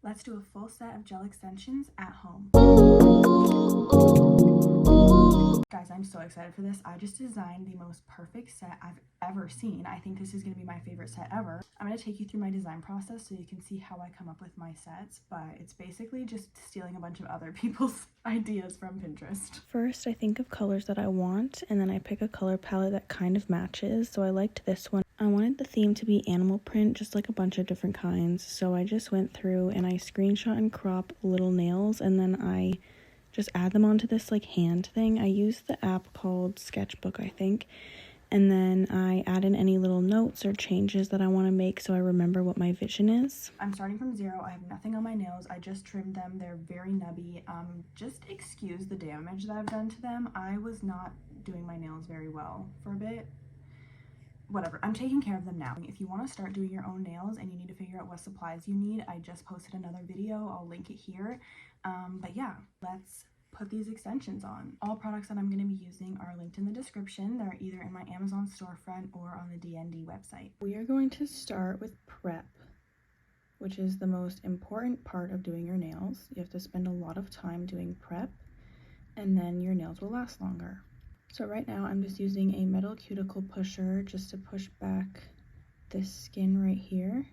Let's do a full set of gel extensions at home. Guys, I'm so excited for this. I just designed the most perfect set I've ever seen. I think this is going to be my favorite set ever. I'm going to take you through my design process so you can see how I come up with my sets, but it's basically just stealing a bunch of other people's ideas from Pinterest. First, I think of colors that I want, and then I pick a color palette that kind of matches. So I liked this one. I wanted the theme to be animal print, just like a bunch of different kinds. So I just went through and I screenshot and crop little nails, and then I just add them onto this like hand thing. I use the app called Sketchbook, I think, and then I add in any little notes or changes that I want to make so I remember what my vision is. I'm starting from 0. I have nothing on my nails. I just trimmed them. They're very nubby. Just excuse the damage that I've done to them. I was not doing my nails very well for a bit. Whatever, I'm taking care of them now. If you want to start doing your own nails and you need to figure out what supplies you need, I just posted another video. I'll link it here. But yeah, let's put these extensions on. All products that I'm going to be using are linked in the description. They're either in my Amazon storefront or on the DND website. We are going to start with prep, which is the most important part of doing your nails. You have to spend a lot of time doing prep, and then your nails will last longer. So right now I'm just using a metal cuticle pusher just to push back this skin right here.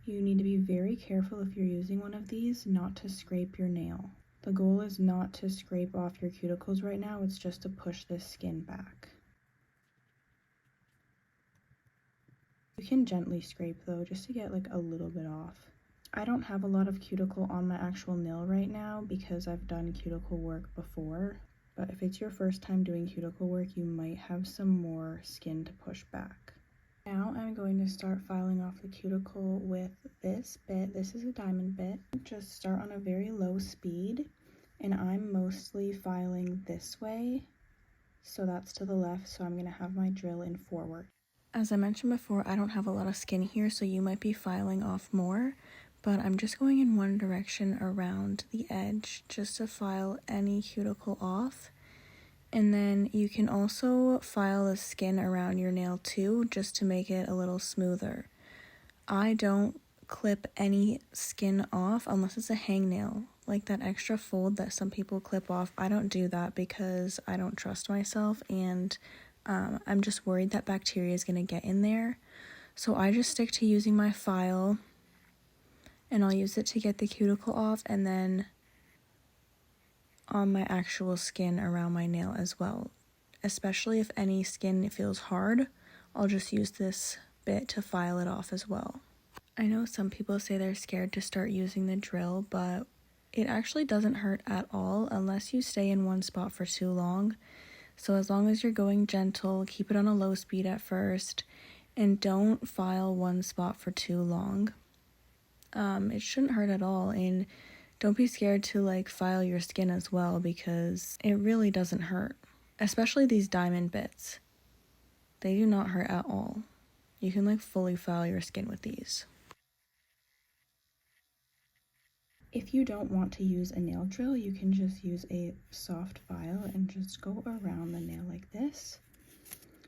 You need to be very careful if you're using one of these not to scrape your nail. The goal is not to scrape off your cuticles right now, it's just to push this skin back. You can gently scrape though, just to get like a little bit off. I don't have a lot of cuticle on my actual nail right now because I've done cuticle work before. But if it's your first time doing cuticle work, you might have some more skin to push back. Now I'm going to start filing off the cuticle with this bit. This is a diamond bit. Just start on a very low speed, and I'm mostly filing this way. So that's to the left, so I'm going to have my drill in forward. As I mentioned before, I don't have a lot of skin here, so you might be filing off more. But I'm just going in one direction around the edge just to file any cuticle off. And then you can also file the skin around your nail too, just to make it a little smoother. I don't clip any skin off unless it's a hangnail, like that extra fold that some people clip off. I don't do that because I don't trust myself, and I'm just worried that bacteria is going to get in there. So I just stick to using my file, and I'll use it to get the cuticle off, and then on my actual skin around my nail as well. Especially if any skin feels hard, I'll just use this bit to file it off as well. I know some people say they're scared to start using the drill, but it actually doesn't hurt at all unless you stay in one spot for too long. So as long as you're going gentle, keep it on a low speed at first, and don't file one spot for too long. It shouldn't hurt at all, and don't be scared to like file your skin as well because it really doesn't hurt. Especially these diamond bits. They do not hurt at all. You can like fully file your skin with these. If you don't want to use a nail drill, you can just use a soft file and just go around the nail like this.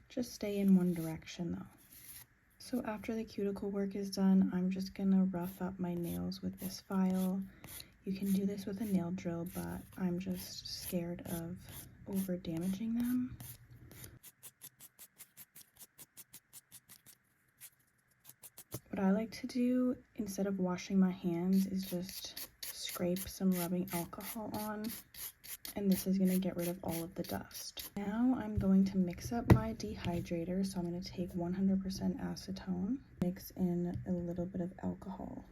Just stay in one direction though. So after the cuticle work is done, I'm just gonna rough up my nails with this file. You can do this with a nail drill, but I'm just scared of over damaging them. What I like to do instead of washing my hands is just scrape some rubbing alcohol on, and this is going to get rid of all of the dust. Now I'm going to mix up my dehydrator, so I'm going to take 100% acetone, mix in a little bit of alcohol,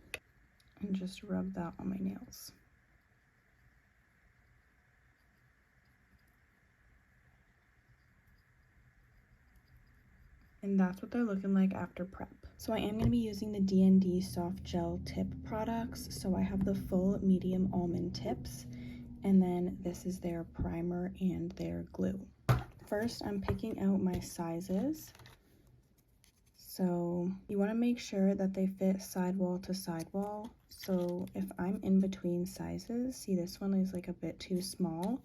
and just rub that on my nails. And that's what they're looking like after prep. So I am going to be using the DND Soft Gel Tip products. So I have the full medium almond tips, and then this is their primer and their glue. First, I'm picking out my sizes. So you want to make sure that they fit sidewall to sidewall. So if I'm in between sizes, see this one is like a bit too small,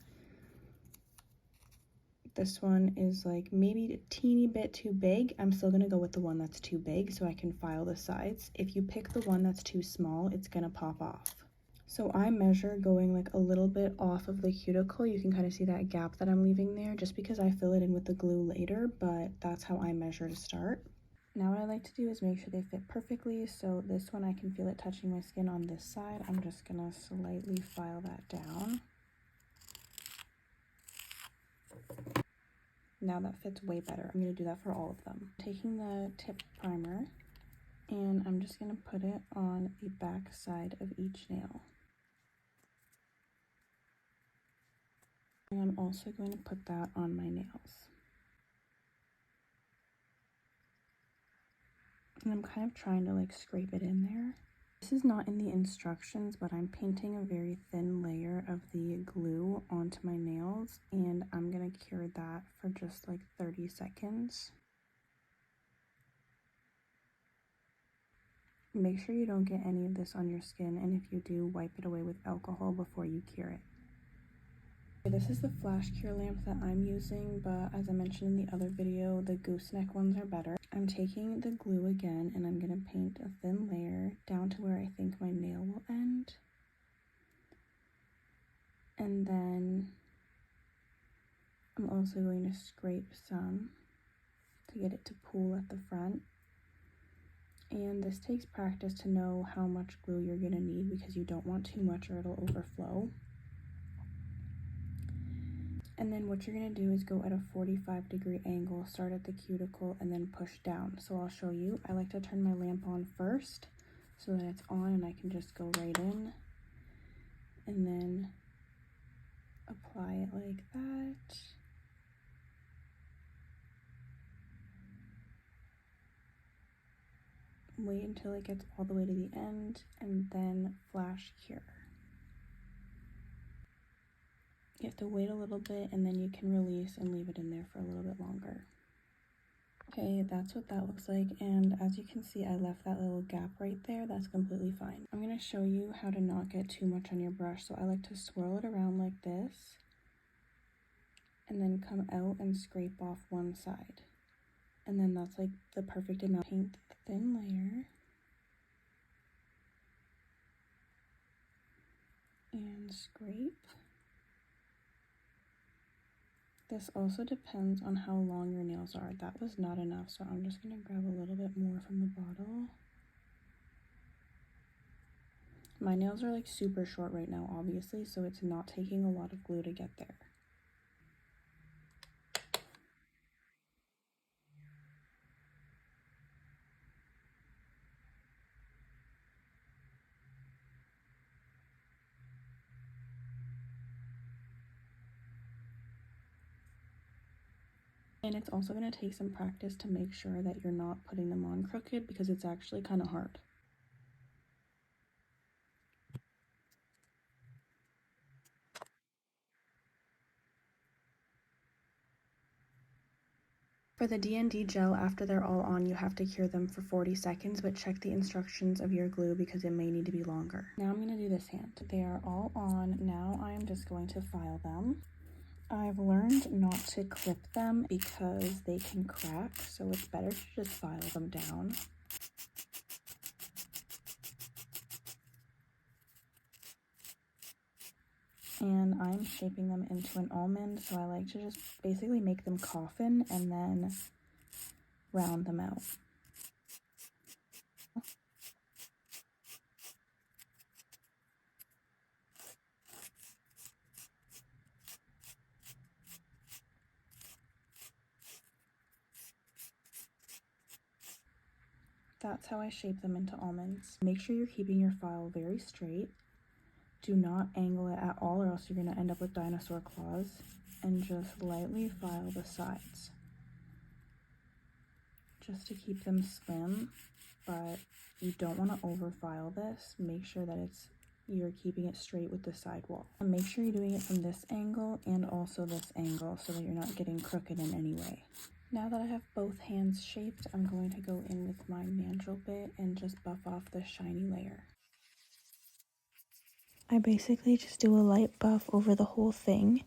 This one is like maybe a teeny bit too big. I'm still gonna go with the one that's too big so I can file the sides. If you pick the one that's too small, it's gonna pop off. So I measure going like a little bit off of the cuticle. You can kind of see that gap that I'm leaving there just because I fill it in with the glue later, but that's how I measure to start. Now what I like to do is make sure they fit perfectly. So this one I can feel it touching my skin on this side. I'm just gonna slightly file that down. Now that fits way better. I'm gonna do that for all of them. Taking the tip primer and I'm just gonna put it on the back side of each nail. And I'm also going to put that on my nails. And I'm kind of trying to like scrape it in there. This is not in the instructions, but I'm painting a very thin layer of the glue onto my nails, and I'm gonna cure that for just like 30 seconds. Make sure you don't get any of this on your skin, and if you do, wipe it away with alcohol before you cure it. This is the flash cure lamp that I'm using, but as I mentioned in the other video, the gooseneck ones are better. I'm taking the glue again and I'm going to paint a thin layer down to where I think my nail will end. And then I'm also going to scrape some to get it to pool at the front. And this takes practice to know how much glue you're going to need because you don't want too much or it'll overflow. And then what you're going to do is go at a 45-degree angle, start at the cuticle, and then push down. So I'll show you. I like to turn my lamp on first so that it's on and I can just go right in. And then apply it like that. Wait until it gets all the way to the end, and then flash cure. You have to wait a little bit and then you can release and leave it in there for a little bit longer. Okay, that's what that looks like, and as you can see I left that little gap right there. That's completely fine. I'm going to show you how to not get too much on your brush. So I like to swirl it around like this and then come out and scrape off one side. And then that's like the perfect amount. Paint the thin layer and scrape. This also depends on how long your nails are. That was not enough, so I'm just going to grab a little bit more from the bottle. My nails are like super short right now, obviously, so it's not taking a lot of glue to get there. And it's also going to take some practice to make sure that you're not putting them on crooked because it's actually kind of hard. For the D&D gel, after they're all on, you have to cure them for 40 seconds, but check the instructions of your glue because it may need to be longer. Now I'm going to do this hand. They are all on. Now I am just going to file them. I've learned not to clip them because they can crack, so it's better to just file them down. And I'm shaping them into an almond, so I like to just basically make them coffin and then round them out. That's how I shape them into almonds. Make sure you're keeping your file very straight. Do not angle it at all or else you're going to end up with dinosaur claws. And just lightly file the sides. Just to keep them slim, but you don't want to over file this. Make sure that you're keeping it straight with the side wall. And make sure you're doing it from this angle and also this angle so that you're not getting crooked in any way. Now that I have both hands shaped, I'm going to go in with my mandrel bit and just buff off the shiny layer. I basically just do a light buff over the whole thing,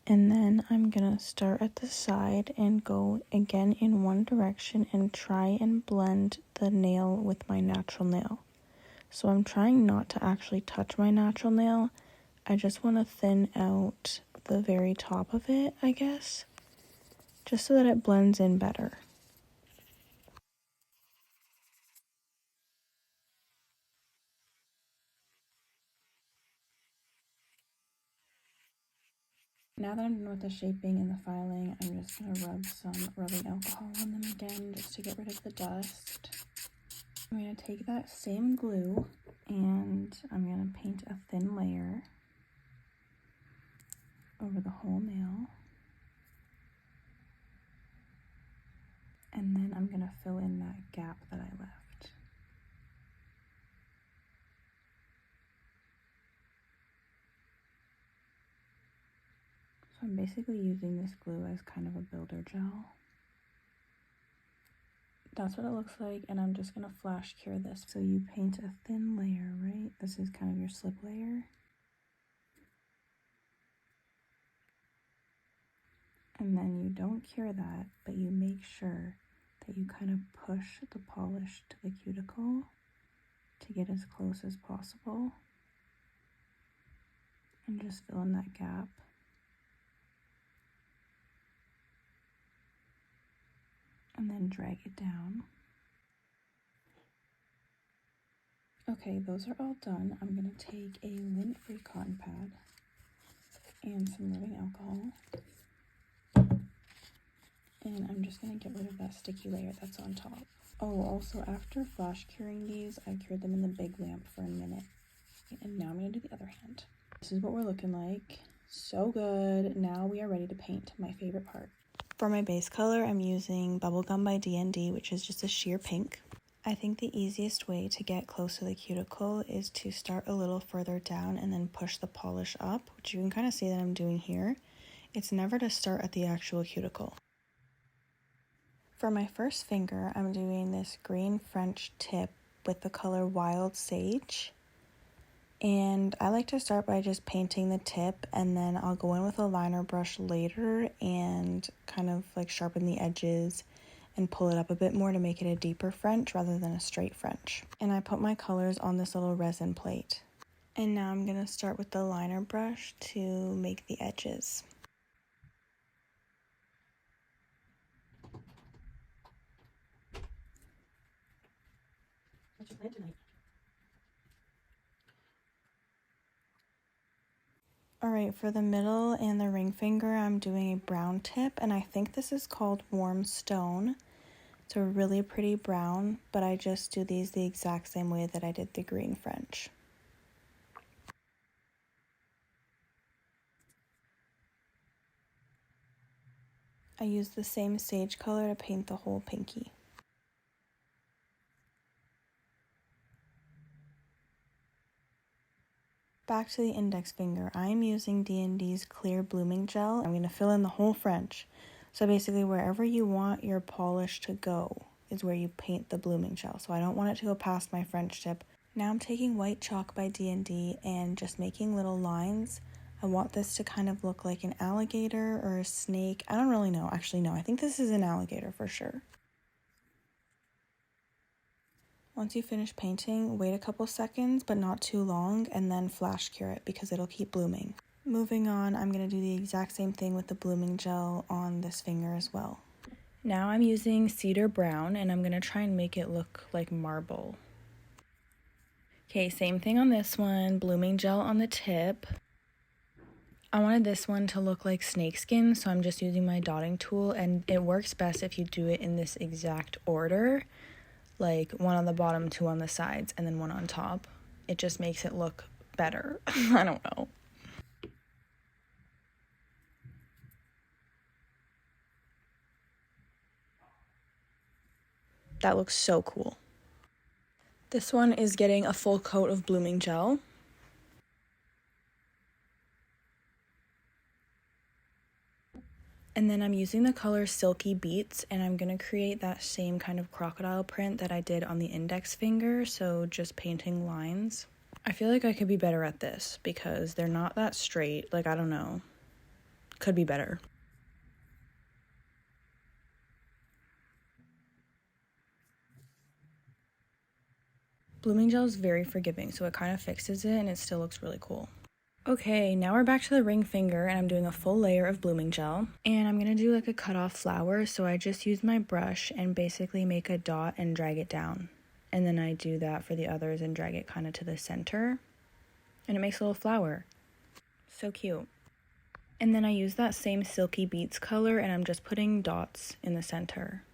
And then I'm gonna start at the side and go again in one direction and try and blend the nail with my natural nail. So I'm trying not to actually touch my natural nail. I just want to thin out the very top of it, I guess, just so that it blends in better. Now that I'm done with the shaping and the filing, I'm just going to rub some rubbing alcohol on them again just to get rid of the dust. I'm going to take that same glue and I'm going to paint a thin layer over the whole nail. And then I'm going to fill in that gap that I left. So I'm basically using this glue as kind of a builder gel. That's what it looks like, and I'm just going to flash cure this. So you paint a thin layer, right? This is kind of your slip layer. And then you don't cure that, but you make sure that you kind of push the polish to the cuticle to get as close as possible. And just fill in that gap. And then drag it down. Okay, those are all done. I'm going to take a lint-free cotton pad and some rubbing alcohol. And I'm just going to get rid of that sticky layer that's on top. Oh, also after flash curing these, I cured them in the big lamp for a minute. And now I'm going to do the other hand. This is what we're looking like. So good. Now we are ready to paint, my favorite part. For my base color, I'm using Bubblegum by D&D, which is just a sheer pink. I think the easiest way to get close to the cuticle is to start a little further down and then push the polish up, which you can kind of see that I'm doing here. It's never to start at the actual cuticle. For my first finger, I'm doing this green French tip with the color Wild Sage. And I like to start by just painting the tip, and then I'll go in with a liner brush later and kind of like sharpen the edges and pull it up a bit more to make it a deeper French rather than a straight French. And I put my colors on this little resin plate. And now I'm going to start with the liner brush to make the edges. What's your plan tonight? Alright, for the middle and the ring finger, I'm doing a brown tip, and I think this is called Warm Stone. It's a really pretty brown, but I just do these the exact same way that I did the green French. I use the same sage color to paint the whole pinky. Back to the index finger, I am using D&D's Clear Blooming Gel. I'm going to fill in the whole French. So basically wherever you want your polish to go is where you paint the blooming gel. So I don't want it to go past my French tip. Now I'm taking white chalk by D&D and just making little lines. I want this to kind of look like an alligator or a snake. I don't really know. Actually, no, I think this is an alligator for sure. Once you finish painting, wait a couple seconds, but not too long, and then flash cure it because it'll keep blooming. Moving on, I'm going to do the exact same thing with the blooming gel on this finger as well. Now I'm using Cedar Brown, and I'm going to try and make it look like marble. Okay, same thing on this one, blooming gel on the tip. I wanted this one to look like snakeskin, so I'm just using my dotting tool, and it works best if you do it in this exact order. Like one on the bottom, two on the sides, and then one on top. It just makes it look better. I don't know. That looks so cool. This one is getting a full coat of blooming gel. And then I'm using the color Silky Beats, and I'm going to create that same kind of crocodile print that I did on the index finger, so just painting lines. I feel like I could be better at this because they're not that straight, like I don't know. could be better. Blooming gel is very forgiving, so it kind of fixes it and it still looks really cool. Okay, now we're back to the ring finger and I'm doing a full layer of blooming gel. And I'm gonna do like a cut off flower, so I just use my brush and basically make a dot and drag it down. And then I do that for the others and drag it kind of to the center. And it makes a little flower. So cute. And then I use that same Silky Beats color and I'm just putting dots in the center.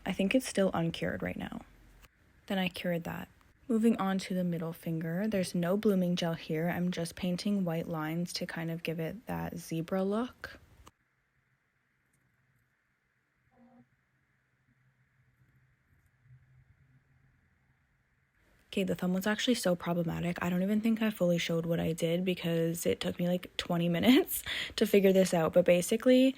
I think it's still uncured right now. Then I cured that. Moving on to the middle finger, there's no blooming gel here. I'm just painting white lines to kind of give it that zebra look. Okay, the thumb was actually so problematic. I don't even think I fully showed what I did because it took me like 20 minutes to figure this out. But basically,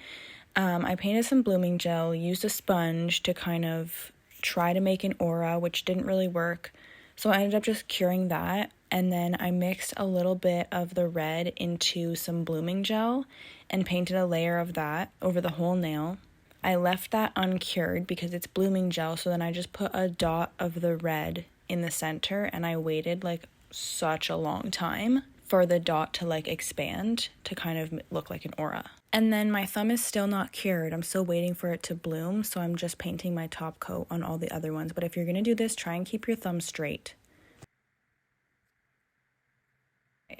I painted some blooming gel, used a sponge to kind of try to make an aura, which didn't really work. So I ended up just curing that, and then I mixed a little bit of the red into some blooming gel and painted a layer of that over the whole nail. I left that uncured because it's blooming gel, so then I just put a dot of the red in the center, and I waited like such a long time for the dot to like expand to kind of look like an aura. And then my thumb is still not cured. I'm still waiting for it to bloom, so I'm just painting my top coat on all the other ones. But if you're gonna do this, try and keep your thumb straight.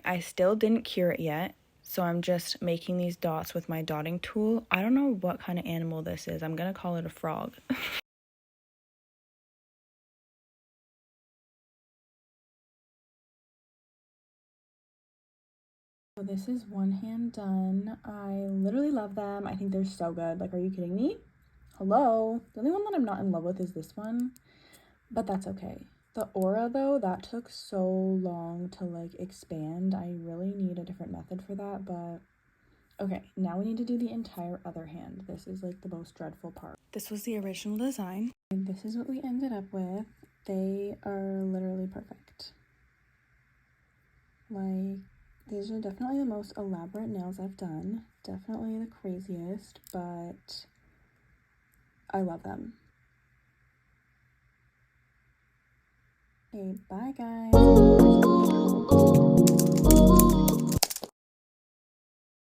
I still didn't cure it yet, so I'm just making these dots with my dotting tool. I don't know what kind of animal this is. I'm gonna call it a frog. So this is one hand done. I literally love them. I think they're so good. Like, are you kidding me? Hello? The only one that I'm not in love with is this one, but that's okay. The aura though, that took so long to like expand. I really need a different method for that, but okay, now we need to do the entire other hand. This is like the most dreadful part. This was the original design. And this is what we ended up with. They are literally perfect. Like, these are definitely the most elaborate nails I've done. Definitely the craziest, but I love them. Okay, bye guys.